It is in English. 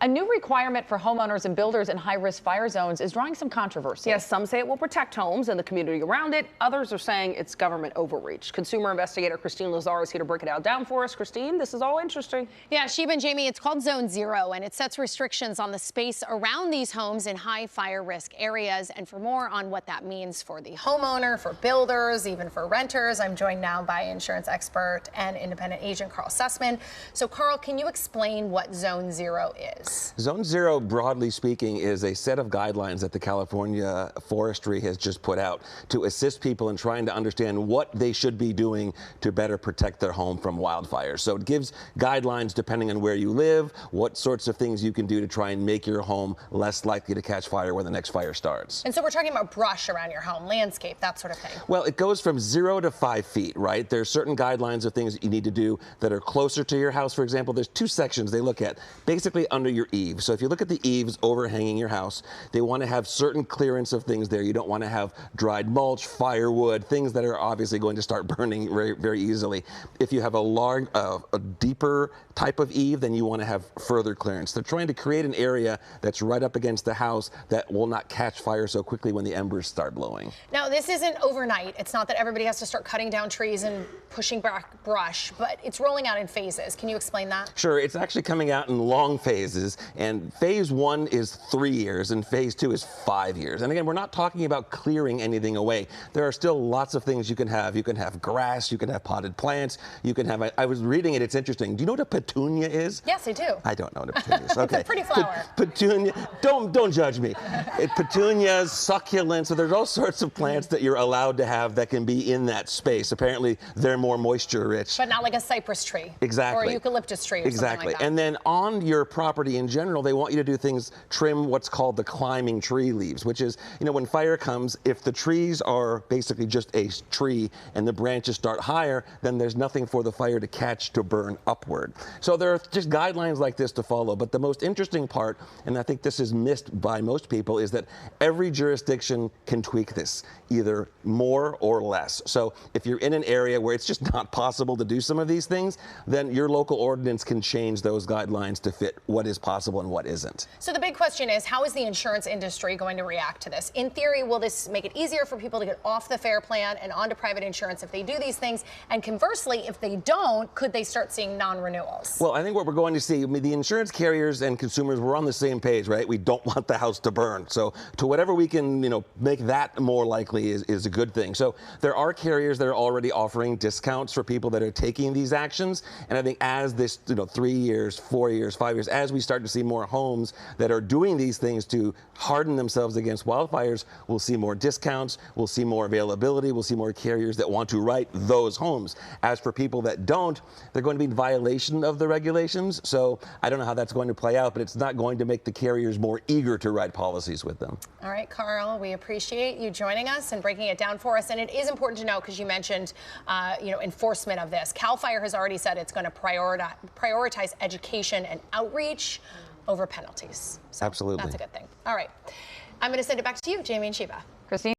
A new requirement for homeowners and builders in high-risk fire zones is drawing some controversy. Yes, some say it will protect homes and the community around it. Others are saying it's government overreach. Consumer investigator Christine Lazar is here to break it down for us. Christine, this is all interesting. Yeah, Sheba and Jamie, it's called Zone Zero, and it sets restrictions on the space around these homes in high fire risk areas. And for more on what that means for the homeowner, for builders, even for renters, I'm joined now by insurance expert and independent agent Karl Susman. So, Karl, can you explain what Zone Zero is? Zone Zero, broadly speaking, is a set of guidelines that the California Forestry has just put out to assist people in trying to understand what they should be doing to better protect their home from wildfires. So it gives guidelines depending on where you live, what sorts of things you can do to try and make your home less likely to catch fire when the next fire starts. And so we're talking about brush around your home, landscape, that sort of thing. Well, it goes from 0 to 5 feet, right? There's certain guidelines of things that you need to do that are closer to your house. For example, there's 2 sections they look at, basically under your eaves. So if you look at the eaves overhanging your house, they want to have certain clearance of things there. You don't want to have dried mulch, firewood, things that are obviously going to start burning very, very easily. If you have a deeper type of eave, then you want to have further clearance. They're trying to create an area that's right up against the house that will not catch fire so quickly when the embers start blowing. Now, this isn't overnight. It's not that everybody has to start cutting down trees and pushing back brush, but it's rolling out in phases. Can you explain that? Sure. It's actually coming out in long phases, and phase 1 is 3 years and phase 2 is 5 years. And again, we're not talking about clearing anything away. There are still lots of things you can have. You can have grass, you can have potted plants, you can have, I was reading it, it's interesting. Do you know what a petunia is? Yes, I do. I don't know what a petunia is. Okay. It's a pretty flower. Petunia, don't judge me. Petunias, succulents, so there's all sorts of plants that you're allowed to have that can be in that space. Apparently, they're more moisture rich. But not like a cypress tree. Exactly. Or a eucalyptus tree or exactly. something like that. And then on your property in general, they want you to do things, trim what's called the climbing tree leaves, which is, you know, when fire comes, if the trees are basically just a tree and the branches start higher, then there's nothing for the fire to catch to burn upward. So there are just guidelines like this to follow. But the most interesting part, and I think this is missed by most people, is that every jurisdiction can tweak this, either more or less. So if you're in an area where it's just not possible to do some of these things, then your local ordinance can change those guidelines to fit what is possible and what isn't. So the big question is, how is the insurance industry going to react to this? In theory, will this make it easier for people to get off the FAIR plan and onto private insurance if they do these things? And conversely, if they don't, could they start seeing non-renewals? Well, I think what we're going to see, I mean, the insurance carriers and consumers, we're on the same page, right? We don't want the house to burn. So to whatever we can, you know, make that more likely is a good thing. So there are carriers that are already offering discounts for people that are taking these actions. And I think as this, 3 years, 4 years, 5 years, as we start to see more homes that are doing these things to harden themselves against wildfires, we'll see more discounts, we'll see more availability, we'll see more carriers that want to write those homes. As for people that don't, they're going to be in violation of the regulations. So I don't know how that's going to play out, but it's not going to make the carriers more eager to write policies with them. All right, Karl, we appreciate you joining us and breaking it down for us. And it is important to know, because you mentioned, enforcement of this. CAL FIRE has already said it's going to prioritize education and outreach over penalties. So absolutely. That's a good thing. All right. I'm going to send it back to you, Jamie and Sheba. Christine?